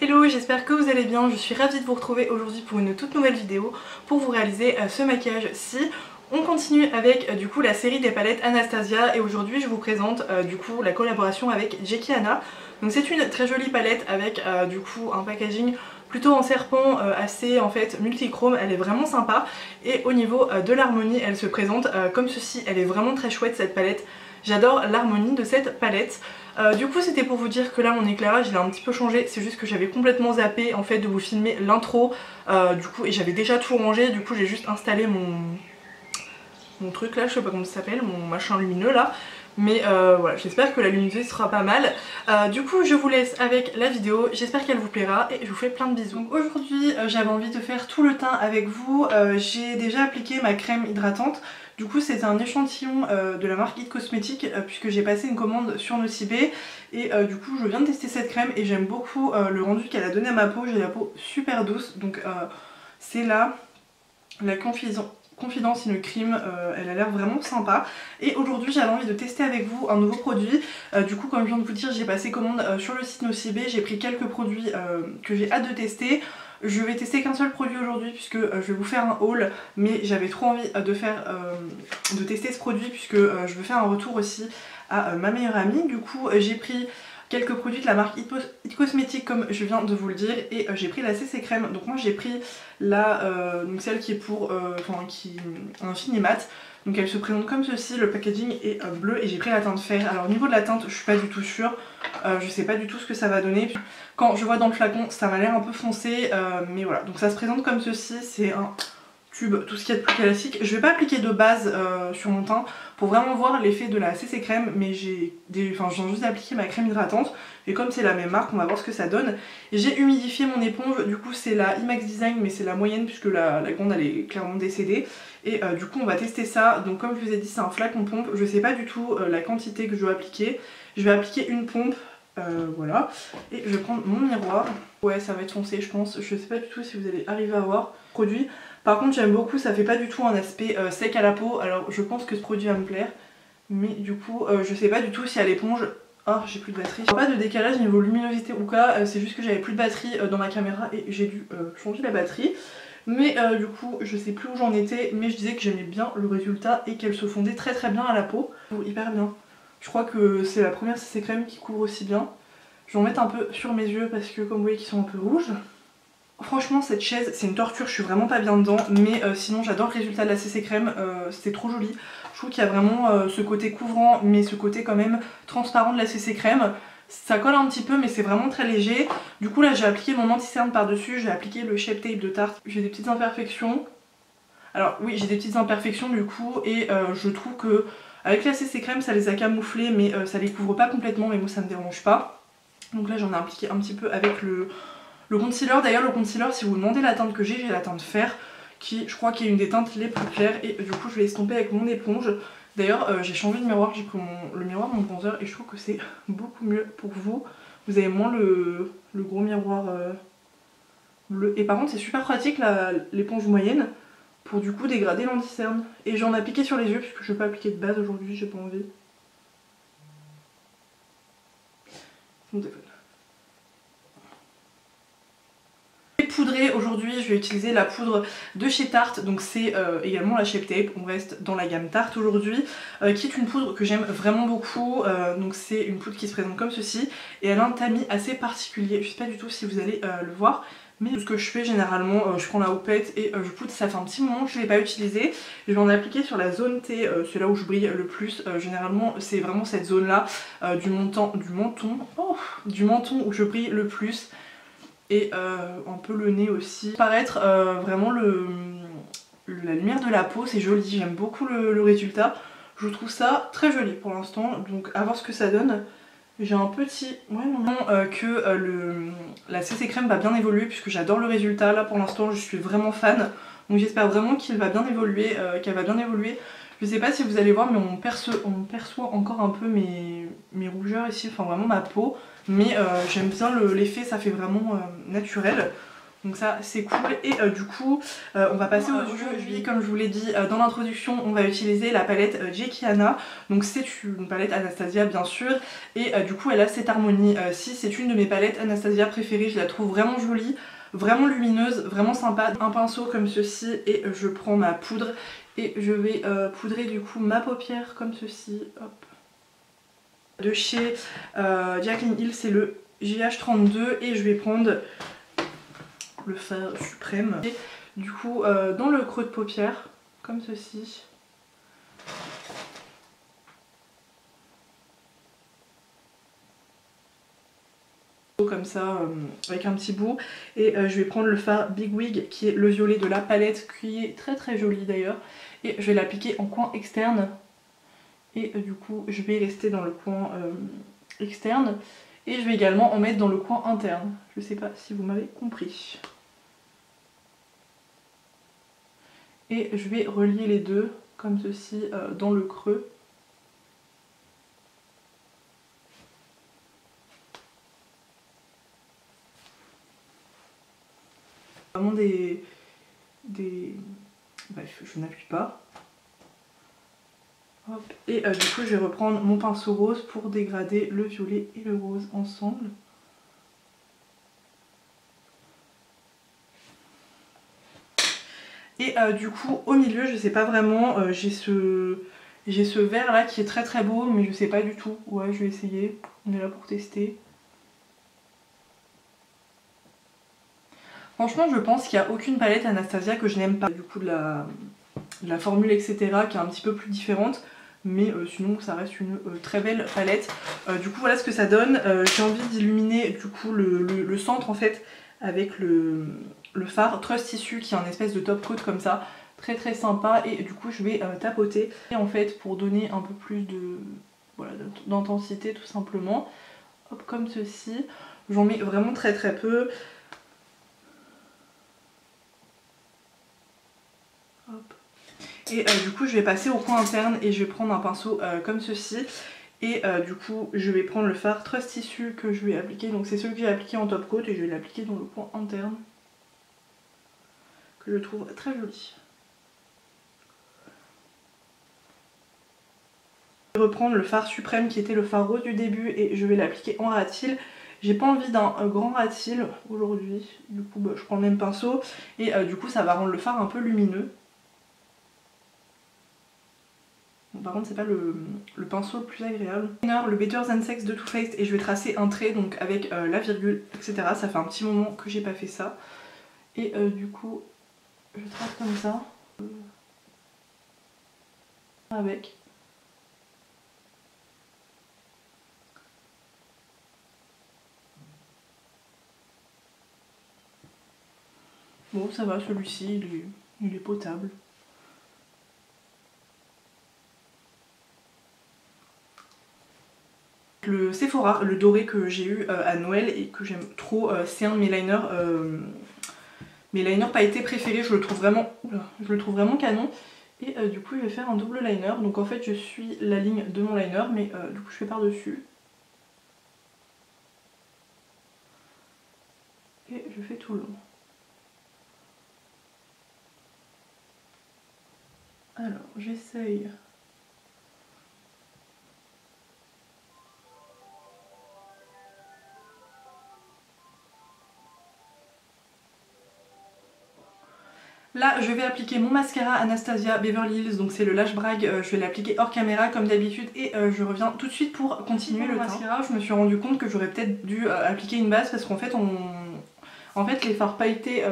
Hello, j'espère que vous allez bien, je suis ravie de vous retrouver aujourd'hui pour une toute nouvelle vidéo pour vous réaliser ce maquillage-ci. On continue avec du coup la série des palettes Anastasia et aujourd'hui je vous présente du coup la collaboration avec Jackie Aina. Donc c'est une très jolie palette avec du coup un packaging plutôt en serpent assez en fait multichrome, elle est vraiment sympa et au niveau de l'harmonie elle se présente comme ceci, elle est vraiment très chouette cette palette. J'adore l'harmonie de cette palette. Du coup c'était pour vous dire que là mon éclairage il a un petit peu changé, c'est juste que j'avais complètement zappé en fait de vous filmer l'intro du coup et j'avais déjà tout rangé, du coup j'ai juste installé mon truc là, je sais pas comment ça s'appelle, mon machin lumineux là. Mais voilà, j'espère que la luminosité sera pas mal. Du coup je vous laisse avec la vidéo, j'espère qu'elle vous plaira et je vous fais plein de bisous. Aujourd'hui j'avais envie de faire tout le teint avec vous, j'ai déjà appliqué ma crème hydratante. Du coup c'est un échantillon de la marque It Cosmetics puisque j'ai passé une commande sur Nocibé et du coup je viens de tester cette crème et j'aime beaucoup le rendu qu'elle a donné à ma peau. J'ai la peau super douce donc c'est là la Confidence in a Cream, elle a l'air vraiment sympa. Et aujourd'hui j'avais envie de tester avec vous un nouveau produit. Du coup comme je viens de vous dire j'ai passé commande sur le site Nocibé, j'ai pris quelques produits que j'ai hâte de tester. Je vais tester qu'un seul produit aujourd'hui puisque je vais vous faire un haul, mais j'avais trop envie de tester ce produit puisque je veux faire un retour aussi à ma meilleure amie. Du coup j'ai pris quelques produits de la marque It Cosmetics comme je viens de vous le dire et j'ai pris la CC Crème. Donc moi j'ai pris donc celle qui est pour Infini Matte. Donc elle se présente comme ceci, le packaging est bleu et j'ai pris la teinte fer. Alors au niveau de la teinte je suis pas du tout sûre, je sais pas du tout ce que ça va donner. Quand je vois dans le flacon ça m'a l'air un peu foncé mais voilà. Donc ça se présente comme ceci, c'est un tube, tout ce qu'il y a de plus classique. Je vais pas appliquer de base sur mon teint pour vraiment voir l'effet de la CC Crème, mais j'ai juste appliqué ma crème hydratante et comme c'est la même marque on va voir ce que ça donne. J'ai humidifié mon éponge, du coup c'est la IMAX Design mais c'est la moyenne puisque la grande elle est clairement décédée et du coup on va tester ça. Donc comme je vous ai dit c'est un flacon pompe, je sais pas du tout la quantité que je dois appliquer. Je vais appliquer une pompe, voilà, et je vais prendre mon miroir. Ouais ça va être foncé je pense, je sais pas du tout si vous allez arriver à voir le produit. Par contre j'aime beaucoup, ça fait pas du tout un aspect sec à la peau, alors je pense que ce produit va me plaire. Mais du coup je sais pas du tout si à l'éponge... Oh j'ai plus de batterie. Pas de décalage niveau luminosité ou quoi, c'est juste que j'avais plus de batterie dans ma caméra et j'ai dû changer la batterie. Mais du coup je sais plus où j'en étais, mais je disais que j'aimais bien le résultat et qu'elle se fondait très très bien à la peau. Hyper bien. Je crois que c'est la première CC Crème qui couvre aussi bien. Je vais en mettre un peu sur mes yeux parce que comme vous voyez qu'ils sont un peu rouges. Franchement cette chaise c'est une torture, je suis vraiment pas bien dedans, mais sinon j'adore le résultat de la CC Crème, c'est trop joli. Je trouve qu'il y a vraiment ce côté couvrant mais ce côté quand même transparent de la CC Crème. Ça colle un petit peu mais c'est vraiment très léger. Du coup là j'ai appliqué mon anti-cerne par dessus, j'ai appliqué le Shape Tape de Tarte. J'ai des petites imperfections. Alors oui j'ai des petites imperfections du coup et je trouve que avec la CC Crème ça les a camouflées mais ça les couvre pas complètement, mais moi ça me dérange pas. Donc là j'en ai appliqué un petit peu avec le concealer. D'ailleurs le concealer si vous demandez la teinte que j'ai la teinte fer qui je crois qui est une des teintes les plus claires et du coup je vais estomper avec mon éponge. D'ailleurs j'ai changé de miroir, j'ai pris le miroir de mon bronzer et je trouve que c'est beaucoup mieux pour vous. Vous avez moins le gros miroir bleu et par contre c'est super pratique l'éponge moyenne pour du coup dégrader l'anti-cerne. Et j'en ai appliqué sur les yeux puisque je vais pas appliquer de base aujourd'hui, j'ai pas envie. Mon téléphone. Poudré aujourd'hui je vais utiliser la poudre de chez Tarte, donc c'est également la Shape Tape, on reste dans la gamme Tarte aujourd'hui, qui est une poudre que j'aime vraiment beaucoup. Donc c'est une poudre qui se présente comme ceci et elle a un tamis assez particulier, je sais pas du tout si vous allez le voir, mais ce que je fais généralement je prends la houppette et je poudre. Ça fait un petit moment que je ne l'ai pas utilisé, je vais en appliquer sur la zone T, c'est là où je brille le plus. Généralement c'est vraiment cette zone là du menton où je brille le plus. Et un peu le nez aussi. Paraître vraiment la lumière de la peau, c'est joli, j'aime beaucoup le résultat. Je trouve ça très joli pour l'instant, donc à voir ce que ça donne. J'ai un petit... Ouais non, que la CC Crème va bien évoluer puisque j'adore le résultat. Là pour l'instant je suis vraiment fan, donc j'espère vraiment qu'il va bien évoluer, qu'elle va bien évoluer. Je sais pas si vous allez voir mais on perçoit encore un peu mes rougeurs ici, enfin vraiment ma peau. Mais j'aime bien l'effet, ça fait vraiment naturel. Donc ça c'est cool. Et du coup on va passer aux yeux. Aujourd'hui, comme je vous l'ai dit dans l'introduction, on va utiliser la palette Jekiana. Donc c'est une palette Anastasia bien sûr. Et du coup elle a cette harmonie. Si c'est une de mes palettes Anastasia préférées, je la trouve vraiment jolie, vraiment lumineuse, vraiment sympa. Un pinceau comme ceci et je prends ma poudre et je vais poudrer du coup ma paupière comme ceci. Hop. De chez Jaclyn Hill, c'est le GH32 et je vais prendre le fard suprême. Et du coup dans le creux de paupière, comme ceci. Comme ça avec un petit bout. Et je vais prendre le fard Big Wig qui est le violet de la palette, qui est très très joli d'ailleurs. Et je vais l'appliquer en coin externe. Et du coup je vais rester dans le coin externe. Et je vais également en mettre dans le coin interne. Je sais pas si vous m'avez compris. Et je vais relier les deux comme ceci dans le creux. Vraiment bref, je n'appuie pas. Hop. Et du coup je vais reprendre mon pinceau rose pour dégrader le violet et le rose ensemble. Et du coup au milieu je sais pas vraiment, j'ai ce vert là qui est très très beau mais je sais pas du tout. Ouais, je vais essayer, on est là pour tester. Franchement je pense qu'il n'y a aucune palette Anastasia que je n'aime pas. Du coup de la formule etc qui est un petit peu plus différente. Mais sinon ça reste une très belle palette. Du coup voilà ce que ça donne. J'ai envie d'illuminer du coup le centre en fait avec le fard Trust Tissue qui est un espèce de top coat comme ça. Très très sympa et du coup je vais tapoter. Et en fait pour donner un peu plus d'intensité tout simplement. Hop, comme ceci. J'en mets vraiment très très peu. Hop. Et du coup je vais passer au coin interne et je vais prendre un pinceau comme ceci. Et du coup je vais prendre le fard Trust Tissue que je vais appliquer. Donc c'est celui que j'ai appliqué en top coat et je vais l'appliquer dans le coin interne. Que je trouve très joli. Je vais reprendre le fard suprême qui était le fard rose du début et je vais l'appliquer en rat cils. J'ai pas envie d'un grand rat cils aujourd'hui. Du coup je prends le même pinceau et du coup ça va rendre le fard un peu lumineux. Par contre c'est pas le pinceau le plus agréable. Le Better Than Sex de Too Faced et je vais tracer un trait donc avec la virgule etc. Ça fait un petit moment que j'ai pas fait ça. Et du coup je trace comme ça. Avec. Bon ça va, celui-ci il est potable. Le Sephora, le doré que j'ai eu à Noël et que j'aime trop, c'est un de mes liners pailletés préférés. Je le trouve vraiment canon. Et du coup je vais faire un double liner. Donc en fait je suis la ligne de mon liner mais du coup je fais par dessus. Et je fais tout le long. Alors j'essaye. Là je vais appliquer mon mascara Anastasia Beverly Hills, donc c'est le Lash Brag, je vais l'appliquer hors caméra comme d'habitude et je reviens tout de suite pour continuer le mascara. Je me suis rendu compte que j'aurais peut-être dû appliquer une base parce qu'en fait les fards pailletés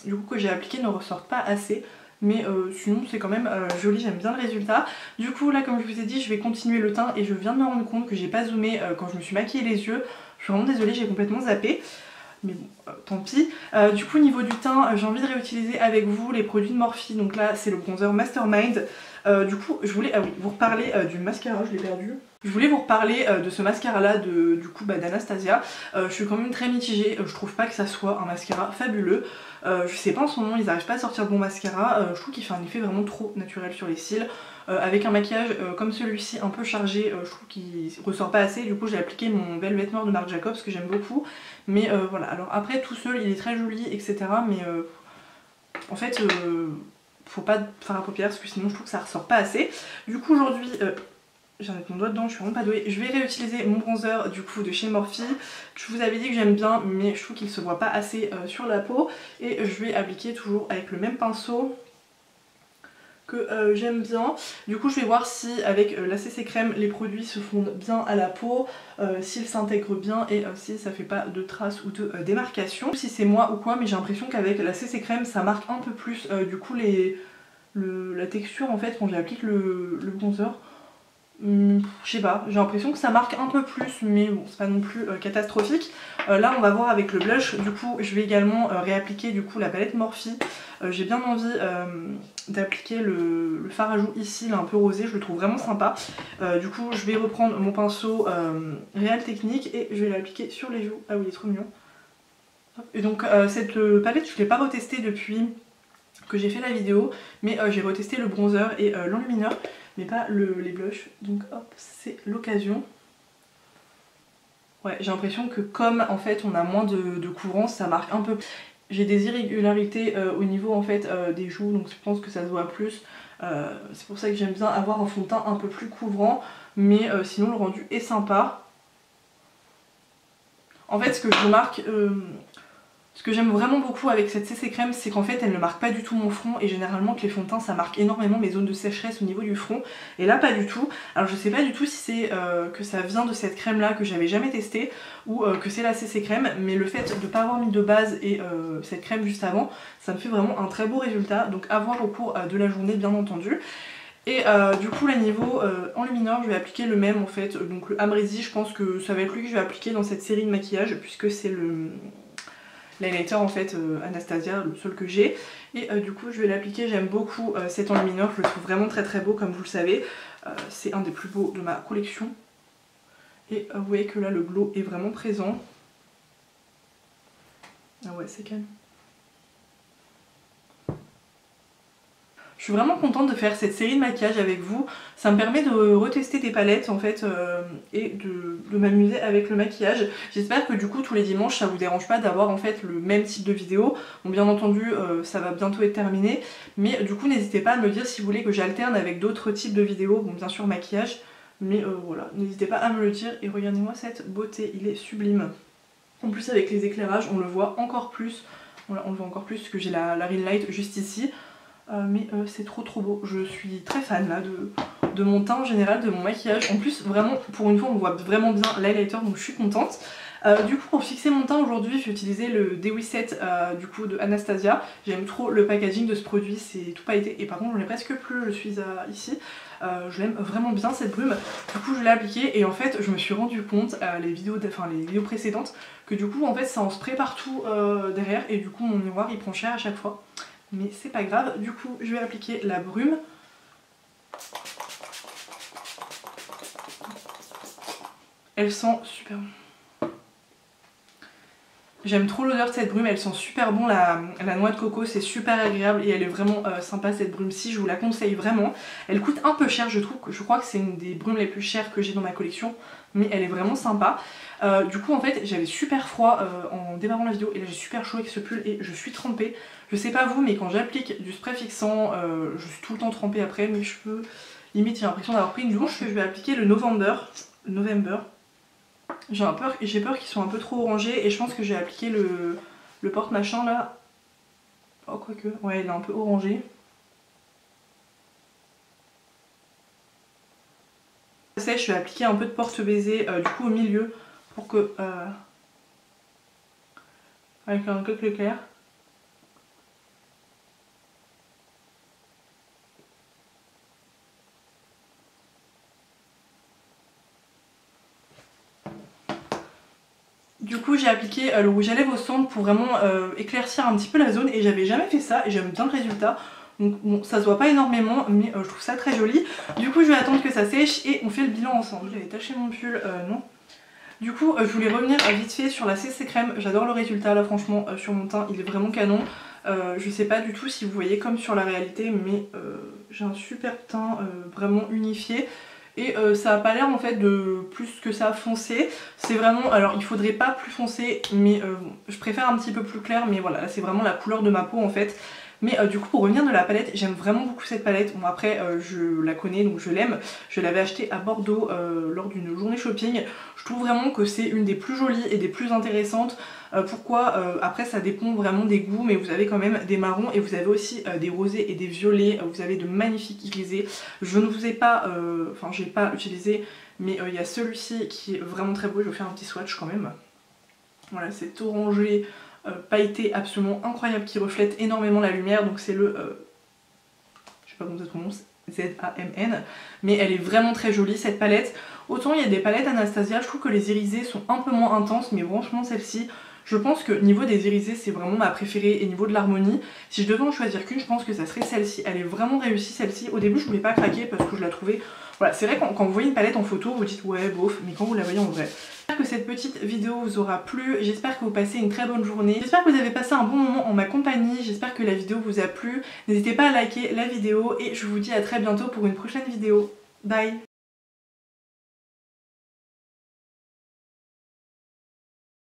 du coup que j'ai appliqué ne ressortent pas assez. Mais sinon c'est quand même joli, j'aime bien le résultat. Du coup là comme je vous ai dit je vais continuer le teint et je viens de me rendre compte que j'ai pas zoomé quand je me suis maquillée les yeux. Je suis vraiment désolée, j'ai complètement zappé. Mais bon, tant pis. Du coup niveau du teint, j'ai envie de réutiliser avec vous les produits de Morphe. Donc là c'est le bronzer Mastermind. Du coup je voulais vous reparler du mascara, je l'ai perdu. Je voulais vous reparler de ce mascara là d'Anastasia. Je suis quand même très mitigée, je trouve pas que ça soit un mascara fabuleux. Je sais pas, en ce moment ils arrivent pas à sortir de bon mascara, je trouve qu'il fait un effet vraiment trop naturel sur les cils. Avec un maquillage comme celui-ci un peu chargé, je trouve qu'il ressort pas assez. Du coup j'ai appliqué mon Velvet Noir de Marc Jacobs que j'aime beaucoup. Mais voilà, alors après tout seul il est très joli etc. Mais en fait faut pas faire à paupières parce que sinon je trouve que ça ressort pas assez. Du coup aujourd'hui, j'ai mon doigt dedans, je suis vraiment pas douée. Je vais réutiliser mon bronzer du coup de chez Morphe. Je vous avais dit que j'aime bien mais je trouve qu'il se voit pas assez sur la peau. Et je vais appliquer toujours avec le même pinceau que j'aime bien. Du coup je vais voir si avec la CC crème les produits se fondent bien à la peau, s'ils s'intègrent bien et si ça fait pas de traces ou de démarcation. Si c'est moi ou quoi, mais j'ai l'impression qu'avec la CC crème ça marque un peu plus du coup la texture en fait quand j'applique le bronzer. Je sais pas, j'ai l'impression que ça marque un peu plus mais bon c'est pas non plus catastrophique. Là on va voir avec le blush, du coup je vais également réappliquer du coup la palette Morphe. J'ai bien envie d'appliquer le fard à joues ici, là un peu rosé, je le trouve vraiment sympa. Du coup je vais reprendre mon pinceau Real Technique et je vais l'appliquer sur les joues. Ah oui il est trop mignon. Et donc cette palette je l'ai pas retestée depuis que j'ai fait la vidéo, mais j'ai retesté le bronzer et l'enlumineur mais pas les blushs, donc hop c'est l'occasion. Ouais j'ai l'impression que comme en fait on a moins de couvrance ça marque un peu. J'ai des irrégularités au niveau en fait des joues donc je pense que ça se voit plus. C'est pour ça que j'aime bien avoir un fond de teint un peu plus couvrant, mais sinon le rendu est sympa. En fait ce que je remarque, ce que j'aime vraiment beaucoup avec cette CC crème, c'est qu'en fait elle ne marque pas du tout mon front, et généralement que les fonds de teint ça marque énormément mes zones de sécheresse au niveau du front, et là pas du tout. Alors je sais pas du tout si c'est que ça vient de cette crème là que j'avais jamais testée ou que c'est la CC crème, mais le fait de ne pas avoir mis de base et cette crème juste avant, ça me fait vraiment un très beau résultat, donc à voir au cours de la journée bien entendu. Et du coup là niveau enlumineur je vais appliquer le même en fait, donc le Amrezy, je pense que ça va être lui que je vais appliquer dans cette série de maquillage puisque c'est l'highlighter en fait Anastasia, le seul que j'ai. Et du coup je vais l'appliquer, j'aime beaucoup cet enlumineur, je le trouve vraiment très très beau comme vous le savez. C'est un des plus beaux de ma collection. Et vous voyez que là le glow est vraiment présent. Ah ouais c'est calme. Je suis vraiment contente de faire cette série de maquillage avec vous, ça me permet de retester des palettes en fait et de m'amuser avec le maquillage. J'espère que du coup tous les dimanches ça vous dérange pas d'avoir en fait le même type de vidéo. Bon bien entendu ça va bientôt être terminé, mais du coup n'hésitez pas à me dire si vous voulez que j'alterne avec d'autres types de vidéos, bon bien sûr maquillage, mais voilà, n'hésitez pas à me le dire. Et regardez-moi cette beauté, il est sublime. En plus avec les éclairages on le voit encore plus, voilà, on le voit encore plus parce que j'ai la ring light juste ici. Mais c'est trop beau, je suis très fan là de mon teint en général, de mon maquillage. En plus vraiment pour une fois on voit vraiment bien l'highlighter donc je suis contente. Du coup pour fixer mon teint aujourd'hui je vais utiliser le Dewy Set du coup de Anastasia. J'aime trop le packaging de ce produit, c'est tout pailleté et par contre j'en ai presque plus, je suis ici. Je l'aime vraiment bien cette brume. Du coup je l'ai appliquée et en fait je me suis rendu compte les vidéos précédentes que du coup en fait ça en spray partout derrière et du coup mon miroir il prend cher à chaque fois. Mais c'est pas grave, du coup je vais appliquer la brume. Elle sent super bon. J'aime trop l'odeur de cette brume, elle sent super bon la noix de coco, c'est super agréable et elle est vraiment sympa cette brume-ci, je vous la conseille vraiment. Elle coûte un peu cher, je crois que c'est une des brumes les plus chères que j'ai dans ma collection, mais elle est vraiment sympa. Du coup en fait j'avais super froid en démarrant la vidéo et là j'ai super chaud avec ce pull et je suis trempée. Je sais pas vous mais quand j'applique du spray fixant je suis tout le temps trempée après mes cheveux. Limite j'ai l'impression d'avoir pris une douche. Je vais appliquer le November. J'ai peur qu'ils soient un peu trop orangés et je pense que je vais appliquer le porte-machin là. Oh quoique, ouais il est un peu orangé. Je vais appliquer un peu de porte-baiser du coup au milieu pour que avec un coque clair. Du coup j'ai appliqué le rouge à lèvres au centre pour vraiment éclaircir un petit peu la zone et j'avais jamais fait ça et j'aime bien le résultat. Donc bon, ça se voit pas énormément, mais je trouve ça très joli. Du coup je vais attendre que ça sèche et on fait le bilan ensemble. J'avais taché mon pull, non. Du coup je voulais revenir vite fait sur la CC crème. J'adore le résultat là, franchement sur mon teint il est vraiment canon. Je sais pas du tout si vous voyez comme sur la réalité, mais j'ai un super teint vraiment unifié. Et ça a pas l'air en fait de plus que ça foncé. C'est vraiment, alors il faudrait pas plus foncé, mais je préfère un petit peu plus clair. Mais voilà, là c'est vraiment la couleur de ma peau en fait. Mais du coup pour revenir de la palette, j'aime vraiment beaucoup cette palette. Bon après je la connais donc je l'aime. Je l'avais achetée à Bordeaux lors d'une journée shopping. Je trouve vraiment que c'est une des plus jolies et des plus intéressantes. Pourquoi après ça dépend vraiment des goûts, mais vous avez quand même des marrons et vous avez aussi des rosés et des violets. Vous avez de magnifiques irisés. Je ne vous ai pas, enfin j'ai pas utilisé, mais il y a celui-ci qui est vraiment très beau. Je vais vous faire un petit swatch quand même. Voilà, c'est orangé. Pailleté absolument incroyable qui reflète énormément la lumière, donc c'est le je sais pas comment ça se prononce, ZAMN, mais elle est vraiment très jolie cette palette. Autant il y a des palettes Anastasia, je trouve que les irisés sont un peu moins intenses, mais franchement celle-ci, je pense que niveau des irisés c'est vraiment ma préférée, et niveau de l'harmonie, si je devais en choisir qu'une, je pense que ça serait celle-ci. Elle est vraiment réussie celle-ci. Au début je voulais pas craquer parce que je la trouvais, voilà, c'est vrai quand vous voyez une palette en photo vous dites ouais bof, mais quand vous la voyez en vrai. J'espère que cette petite vidéo vous aura plu, j'espère que vous passez une très bonne journée, j'espère que vous avez passé un bon moment en ma compagnie, j'espère que la vidéo vous a plu. N'hésitez pas à liker la vidéo et je vous dis à très bientôt pour une prochaine vidéo. Bye.